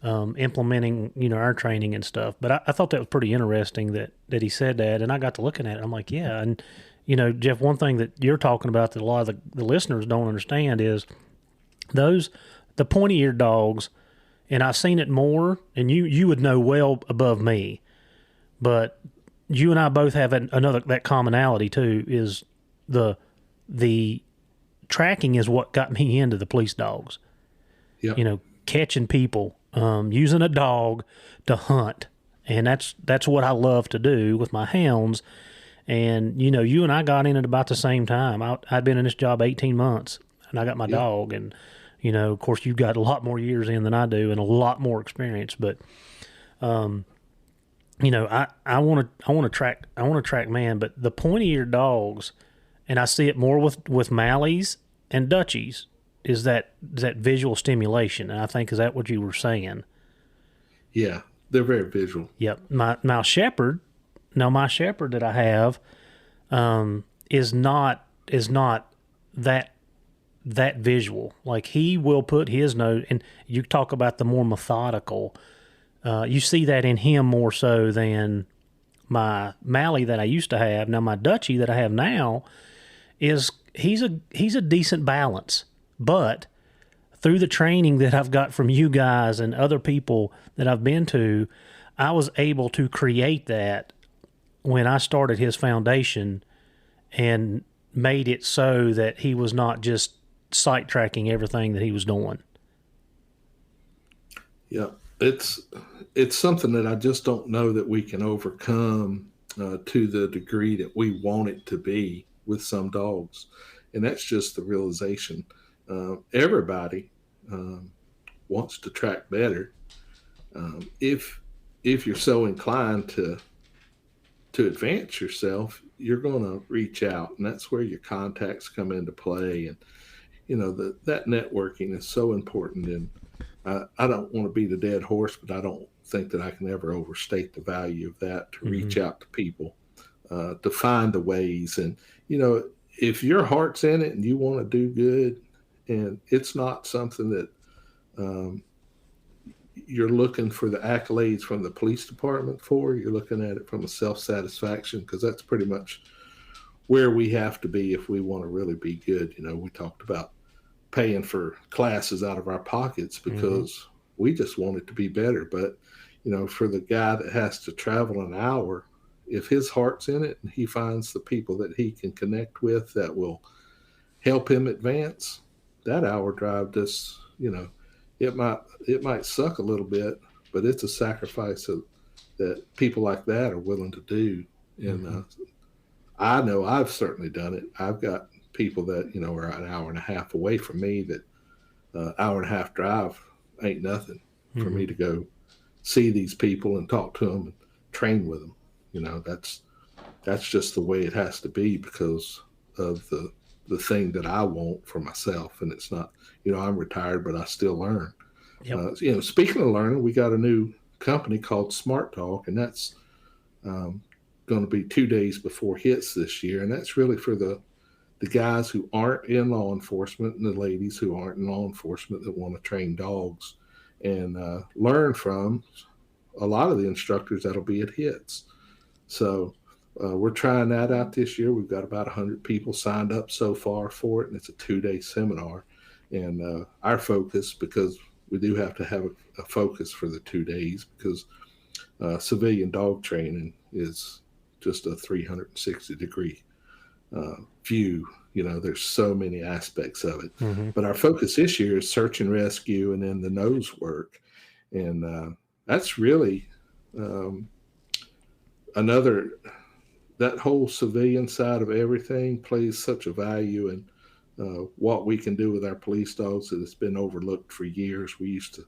implementing, our training and stuff. But I thought that was pretty interesting that he said that, and I got to looking at it. I'm like, yeah. And, Jeff, one thing that you're talking about that a lot of the listeners don't understand is the pointy-eared dogs, and I've seen it more, and you would know well above me, but you and I both have that commonality too, is the tracking is what got me into the police dogs. Yep. Catching people, using a dog to hunt. And that's what I love to do with my hounds. And, you and I got in at about the same time. I'd been in this job 18 months, and I got my dog. And, of course, you've got a lot more years in than I do and a lot more experience. But, I want to track man. But the pointy-eared dogs, and I see it more with Malleys and Dutchies, is that visual stimulation. And I think, is that what you were saying? Yeah, they're very visual. Yep. My shepherd that I have is not that visual. Like, he will put his nose, and you talk about the more methodical. You see that in him more so than my Malley that I used to have. Now my Dutchie that I have now he's a decent balance, but through the training that I've got from you guys and other people that I've been to, I was able to create that when I started his foundation and made it so that he was not just sight tracking everything that he was doing. Yeah, it's something that I just don't know that we can overcome to the degree that we want it to be with some dogs. And that's just the realization. Everybody wants to track better. If you're so inclined to advance yourself, you're going to reach out, and that's where your contacts come into play. And that networking is so important. And I don't want to beat a dead horse, but I don't think that I can ever overstate the value of that, to reach out to people, to find the ways. And if your heart's in it and you want to do good, and it's not something that you're looking for the accolades from the police department for, you're looking at it from a self-satisfaction, because that's pretty much where we have to be if we want to really be good. We talked about paying for classes out of our pockets because we just want it to be better. But, for the guy that has to travel an hour, if his heart's in it and he finds the people that he can connect with that will help him advance, that hour drive just, it might suck a little bit, but it's a sacrifice that people like that are willing to do. And I know I've certainly done it. I've got people that, are an hour and a half away from me, that hour and a half drive ain't nothing for me to go see these people and talk to them and train with them. That's just the way it has to be because of the thing that I want for myself. And it's not, I'm retired, but I still learn. Yep. Speaking of learning, we got a new company called Smart Talk, and that's going to be 2 days before HITS this year. And that's really for the guys who aren't in law enforcement and the ladies who aren't in law enforcement that want to train dogs and learn from a lot of the instructors that'll be at HITS. So we're trying that out this year. We've got about 100 people signed up so far for it, and it's a 2-day seminar. And our focus, because we do have to have a focus for the 2 days, because civilian dog training is just a 360-degree view. There's so many aspects of it. But our focus this year is search and rescue and then the nose work. And that's really that whole civilian side of everything plays such a value in what we can do with our police dogs that has been overlooked for years. We used to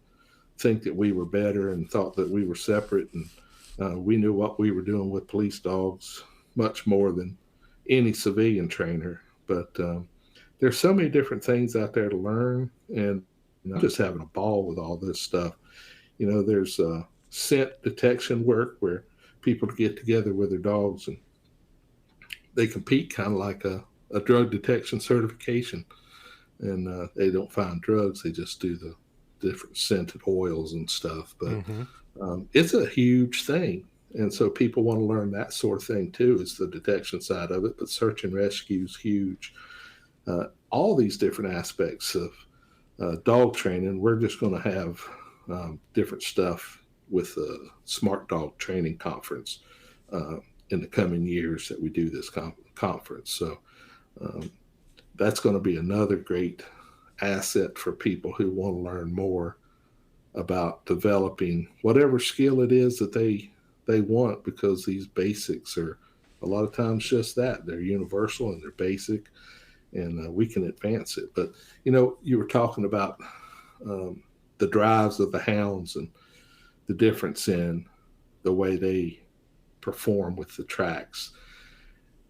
think that we were better and thought that we were separate, and we knew what we were doing with police dogs much more than any civilian trainer. But there's so many different things out there to learn, and I'm just having a ball with all this stuff. There's scent detection work where people get together with their dogs and they compete, kind of like a drug detection certification. And they don't find drugs, they just do the different scented oils and stuff. But it's a huge thing. And so people want to learn that sort of thing too. It's the detection side of it, but search and rescue is huge. All these different aspects of dog training, we're just going to have different stuff with the Smart Dog Training Conference in the coming years that we do this conference. So that's going to be another great asset for people who want to learn more about developing whatever skill it is that they want, because these basics are a lot of times just that. They're universal and they're basic, and we can advance it. But, you were talking about the drives of the hounds and the difference in the way they perform with the tracks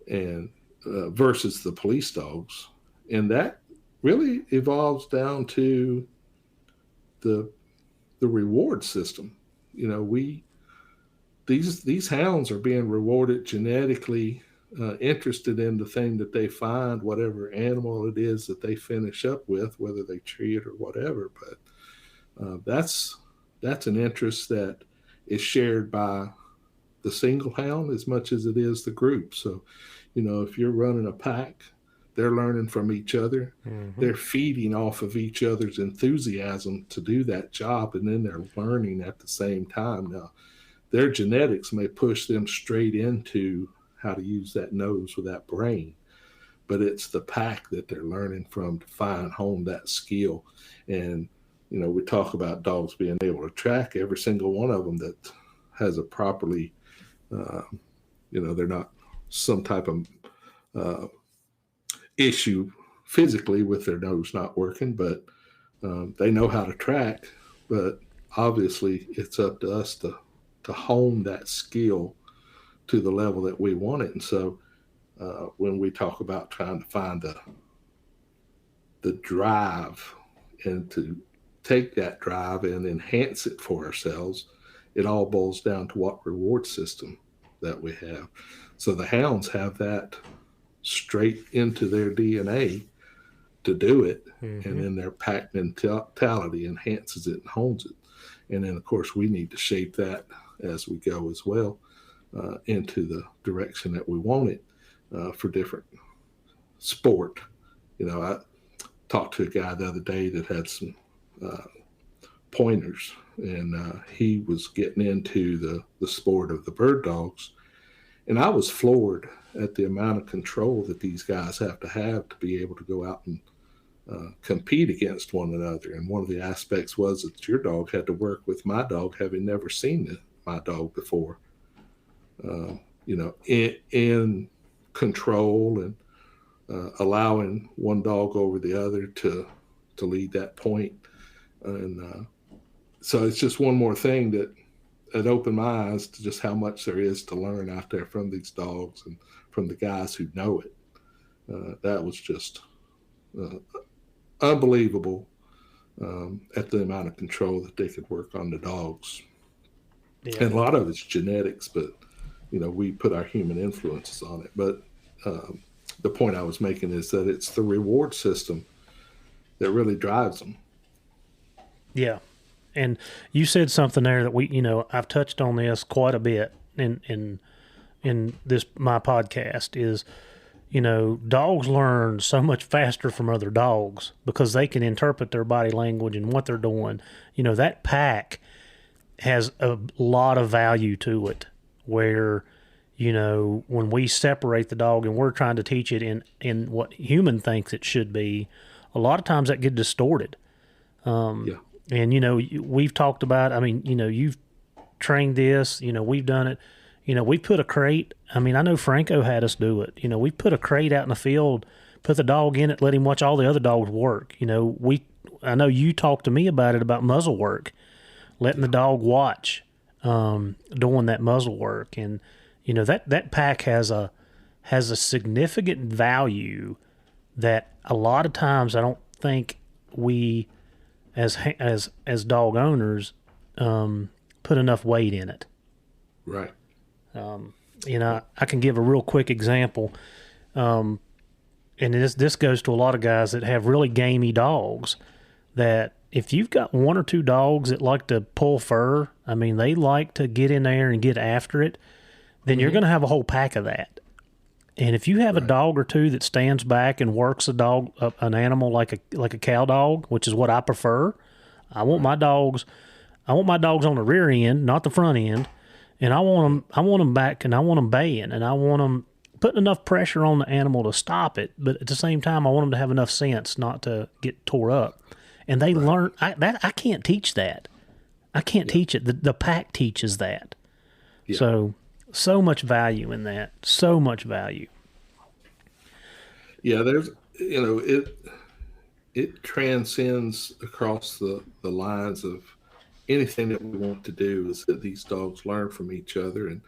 and versus the police dogs. And that really evolves down to the reward system. These hounds are being rewarded genetically, interested in the thing that they find, whatever animal it is that they finish up with, whether they tree it or whatever. But that's an interest that is shared by the single hound as much as it is the group. So, if you're running a pack, they're learning from each other. They're feeding off of each other's enthusiasm to do that job, and then they're learning at the same time. Now, their genetics may push them straight into how to use that nose with that brain, but it's the pack that they're learning from to find home that skill. And, we talk about dogs being able to track every single one of them that has a properly, they're not some type of issue physically with their nose not working, but they know how to track. But obviously it's up to us to hone that skill to the level that we want it. And so when we talk about trying to find the drive and to take that drive and enhance it for ourselves, it all boils down to what reward system that we have. So the hounds have that straight into their DNA to do it, and then their pack mentality enhances it and hones it. And then, of course, we need to shape that as we go as well into the direction that we want it for different sport. I talked to a guy the other day that had some pointers, and he was getting into the sport of the bird dogs. And I was floored at the amount of control that these guys have to be able to go out and compete against one another. And one of the aspects was that your dog had to work with my dog, having never seen my dog before, in control and allowing one dog over the other to lead that point. And so it's just one more thing that opened my eyes to just how much there is to learn out there from these dogs and from the guys who know it. That was just unbelievable at the amount of control that they could work on the dogs. Yeah. And a lot of it's genetics, but we put our human influences on it. But the point I was making is that it's the reward system that really drives them. Yeah. And you said something there that I've touched on this quite a bit in this, my podcast, is, dogs learn so much faster from other dogs because they can interpret their body language and what they're doing. That pack has a lot of value to it, where, when we separate the dog and we're trying to teach it in what human thinks it should be, a lot of times that get distorted. Yeah. And, we've talked about, you've trained this, we've done it, we put a crate. I know Franco had us do it. We put a crate out in the field put the dog in it, let him watch all the other dogs work. You know, I know you talked to me about it, about muzzle work, letting the dog watch doing that muzzle work. And, you know, that pack has a significant value that a lot of times I don't think we as dog owners put enough weight in it. Right. You know, I can give a real quick example. And this goes to a lot of guys that have really gamey dogs, that if you've got one or two dogs that like to pull fur, I mean, they like to get in there and get after it, then you're going to have a whole pack of that. And if you have a dog or two that stands back and works an animal like a cow dog, which is what I prefer, I want my dogs on the rear end, not the front end, and I want them back, and I want them baying, and I want them putting enough pressure on the animal to stop it, but at the same time, I want them to have enough sense not to get tore up. And they learn I can't teach that. I can't teach it. The pack teaches that. Yeah. So much value in that. So much value. Yeah, there's, you know, it transcends across the lines of anything that we want to do, is that these dogs learn from each other. And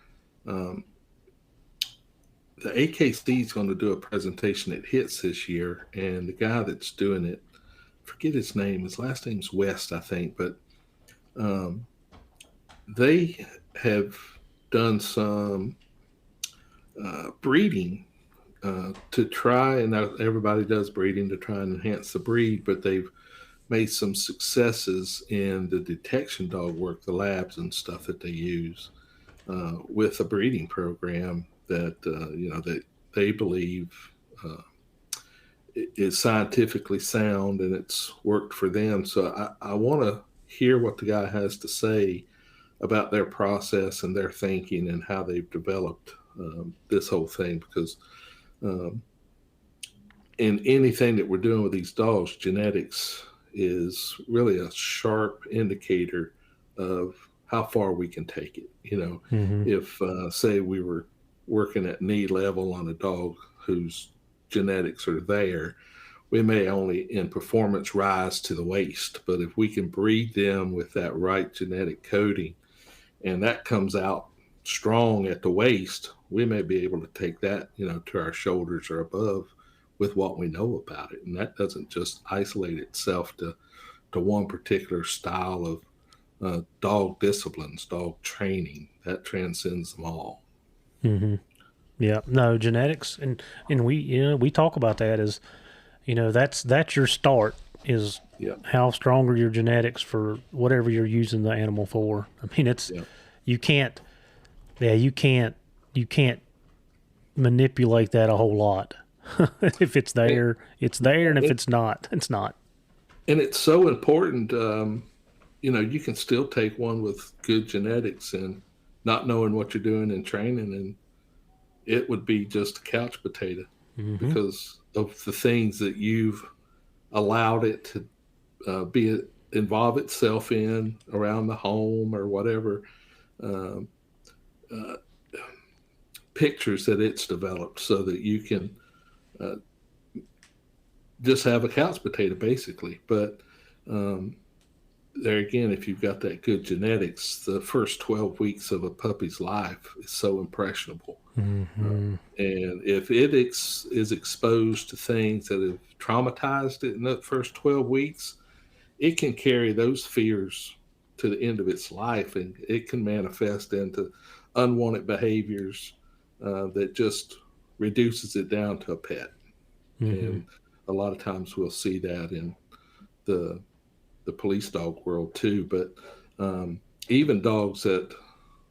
the AKC is going to do a presentation at HITS this year, and the guy that's doing it, forget his name, his last name's West, I think, but they have done some breeding to try, and everybody does breeding to try and enhance the breed, but they've made some successes in the detection dog work, the labs and stuff that they use with a breeding program that that they believe is scientifically sound, and it's worked for them. So I want to hear what the guy has to say about their process and their thinking and how they've developed this whole thing, because in anything that we're doing with these dogs, genetics is really a sharp indicator of how far we can take it. You know, if say we were working at knee level on a dog whose genetics are there, we may only in performance rise to the waist, but if we can breed them with that right genetic coding and that comes out strong at the waist, we may be able to take that, you know, to our shoulders or above with what we know about it. And that doesn't just isolate itself to one particular style of dog disciplines, dog training. That transcends them all. Mm-hmm. Yeah, no, genetics, and we talk about that as, you know, that's your start, is how strong are your genetics for whatever you're using the animal for. I mean, it's you can't manipulate that a whole lot. If it's there, it's there, and if it's not, it's not. And it's so important. You know, you can still take one with good genetics and not knowing what you're doing in training, and it would be just a couch potato because of the things that you've allowed it to involve itself in around the home or whatever pictures that it's developed, so that you can just have a couch potato basically. But there again, if you've got that good genetics, the first 12 weeks of a puppy's life is so impressionable. And if it is exposed to things that have traumatized it in the first 12 weeks, it can carry those fears to the end of its life, and it can manifest into unwanted behaviors that just reduces it down to a pet. And a lot of times we'll see that in the police dog world too. But even dogs that,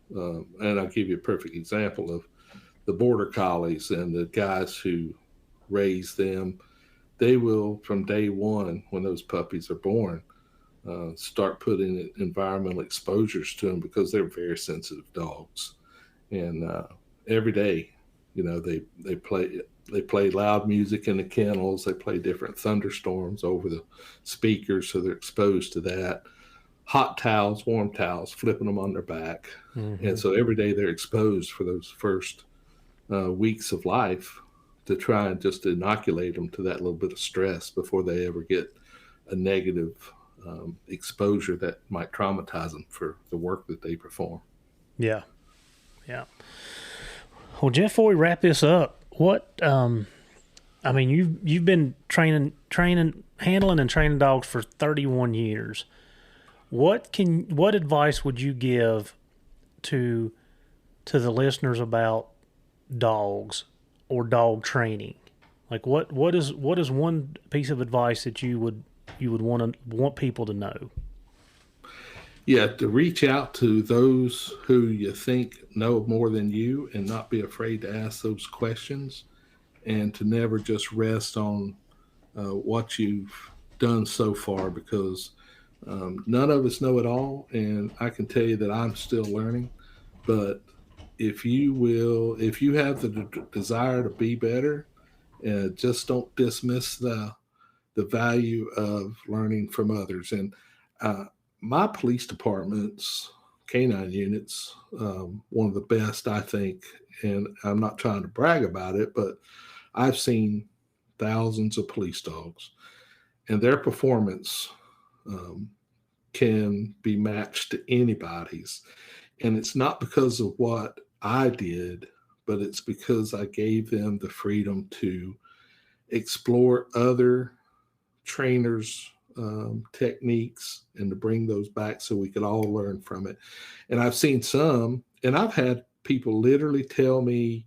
and I'll give you a perfect example of the border collies and the guys who raise them. They will, from day one, when those puppies are born, start putting environmental exposures to them, because they're very sensitive dogs. And every day, you know, they play loud music in the kennels. They play different thunderstorms over the speakers, so they're exposed to that. Hot towels, warm towels, flipping them on their back. And so every day they're exposed for those first weeks of life to try and just inoculate them to that little bit of stress before they ever get a negative exposure that might traumatize them for the work that they perform. Yeah. Yeah. Well, Jeff, before we wrap this up, what, I mean, you've been handling and training dogs for 31 years. What advice would you give to the listeners about dogs or dog training? Like what is one piece of advice that you would want people to know? Yeah, to reach out to those who you think know more than you and not be afraid to ask those questions, and to never just rest on what you've done so far, because none of us know it all. And I can tell you that I'm still learning, but if you have the desire to be better, just don't dismiss the value of learning from others. And my police department's canine units, one of the best, I think, and I'm not trying to brag about it, but I've seen thousands of police dogs, and their performance can be matched to anybody's. And it's not because of what I did, but it's because I gave them the freedom to explore other trainers' techniques and to bring those back so we could all learn from it. And I've seen some, and I've had people literally tell me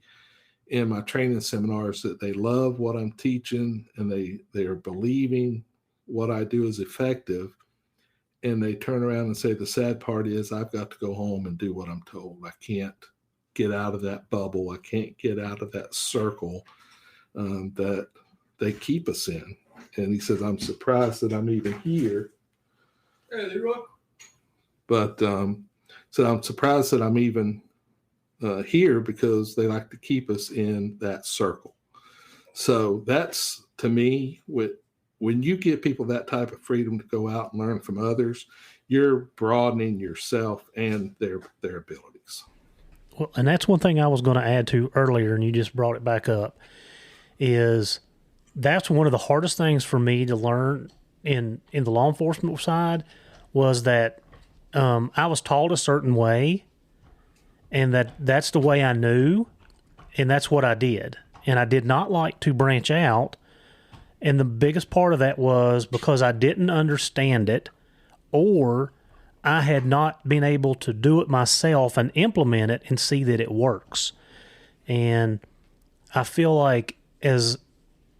in my training seminars that they love what I'm teaching and they are believing what I do is effective. And they turn around and say, the sad part is I've got to go home and do what I'm told. I can't get out of that bubble. I can't get out of that circle that they keep us in. And he says, I'm surprised that I'm even here. Hey, Leroy. But so I'm surprised that I'm even here, because they like to keep us in that circle. So that's, to me, when you give people that type of freedom to go out and learn from others, you're broadening yourself and their abilities. Well, and that's one thing I was going to add to earlier, and you just brought it back up, is that's one of the hardest things for me to learn in the law enforcement side, was that I was taught a certain way, and that's the way I knew, and that's what I did. And I did not like to branch out. And the biggest part of that was because I didn't understand it, or I had not been able to do it myself and implement it and see that it works. And I feel like as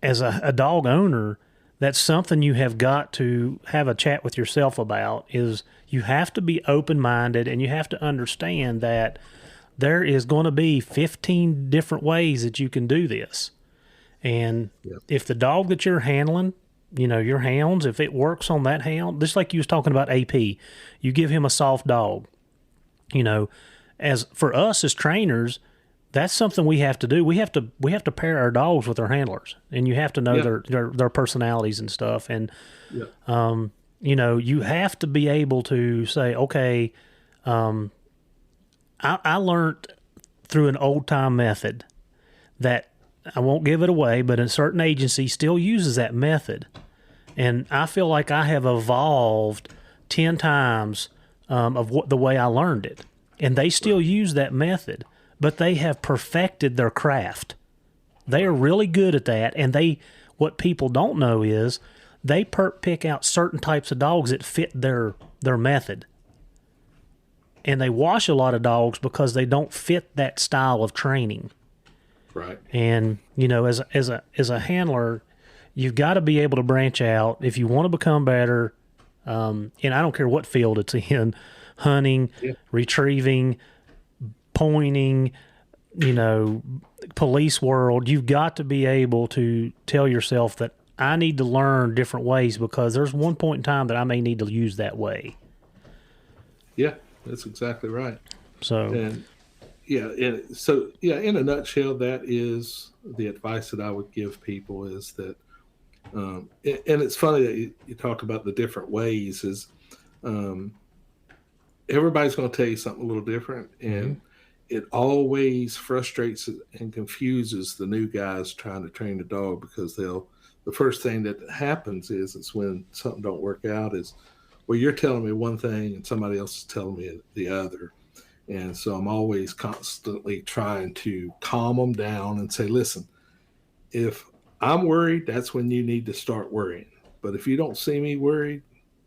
a dog owner, that's something you have got to have a chat with yourself about, is you have to be open-minded, and you have to understand that there is going to be 15 different ways that you can do this. And if the dog that you're handling, your hounds, if it works on that hound, just like you was talking about AP, you give him a soft dog. As for us as trainers, that's something we have to do. We have to pair our dogs with our handlers, and you have to know their personalities and stuff. And you have to be able to say, okay, I learned through an old time method that, I won't give it away, but a certain agency still uses that method. And I feel like I have evolved 10 times of the way I learned it. And they still use that method, but they have perfected their craft. They are really good at that. And what people don't know is they pick out certain types of dogs that fit their method. And they wash a lot of dogs because they don't fit that style of training. Right. And, as a handler, you've got to be able to branch out if you want to become better. And I don't care what field it's in, hunting, retrieving, pointing, police world. You've got to be able to tell yourself that I need to learn different ways, because there's one point in time that I may need to use that way. Yeah, that's exactly right. So, in a nutshell, that is the advice that I would give people, is that, and it's funny that you talked about the different ways, is everybody's going to tell you something a little different. And it always frustrates and confuses the new guys trying to train a dog, because the first thing that happens is when something don't work out is, well, you're telling me one thing and somebody else is telling me the other. And so I'm always constantly trying to calm them down and say, listen, if I'm worried, that's when you need to start worrying. But if you don't see me worried,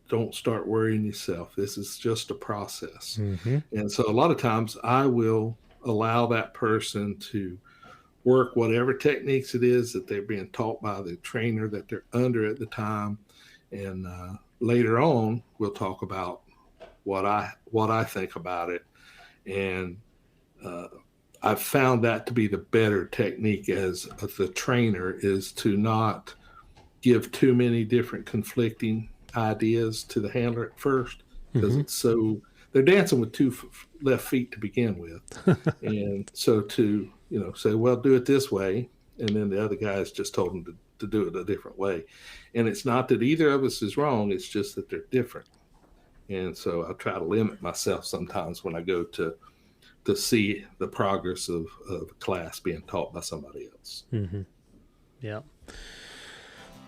don't start worrying yourself. This is just a process. Mm-hmm. And so a lot of times I will allow that person to work whatever techniques it is that they're being taught by the trainer that they're under at the time. And later on, we'll talk about what I think about it. And I've found that to be the better technique as the trainer, is to not give too many different conflicting ideas to the handler at first, because it's so, they're dancing with two left feet to begin with. And so to, say, well, do it this way. And then the other guys just told them to do it a different way. And it's not that either of us is wrong. It's just that they're different. And so I try to limit myself sometimes when I go to see the progress of a class being taught by somebody else. Mm-hmm. Yeah.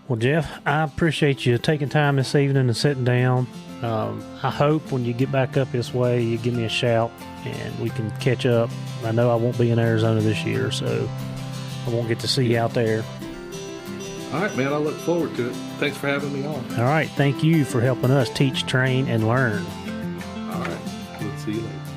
Well, Jeff, I appreciate you taking time this evening and sitting down. I hope when you get back up this way, you give me a shout and we can catch up. I know I won't be in Arizona this year, so I won't get to see you out there. All right, man. I look forward to it. Thanks for having me on. All right. Thank you for helping us teach, train, and learn. All right. We'll see you later.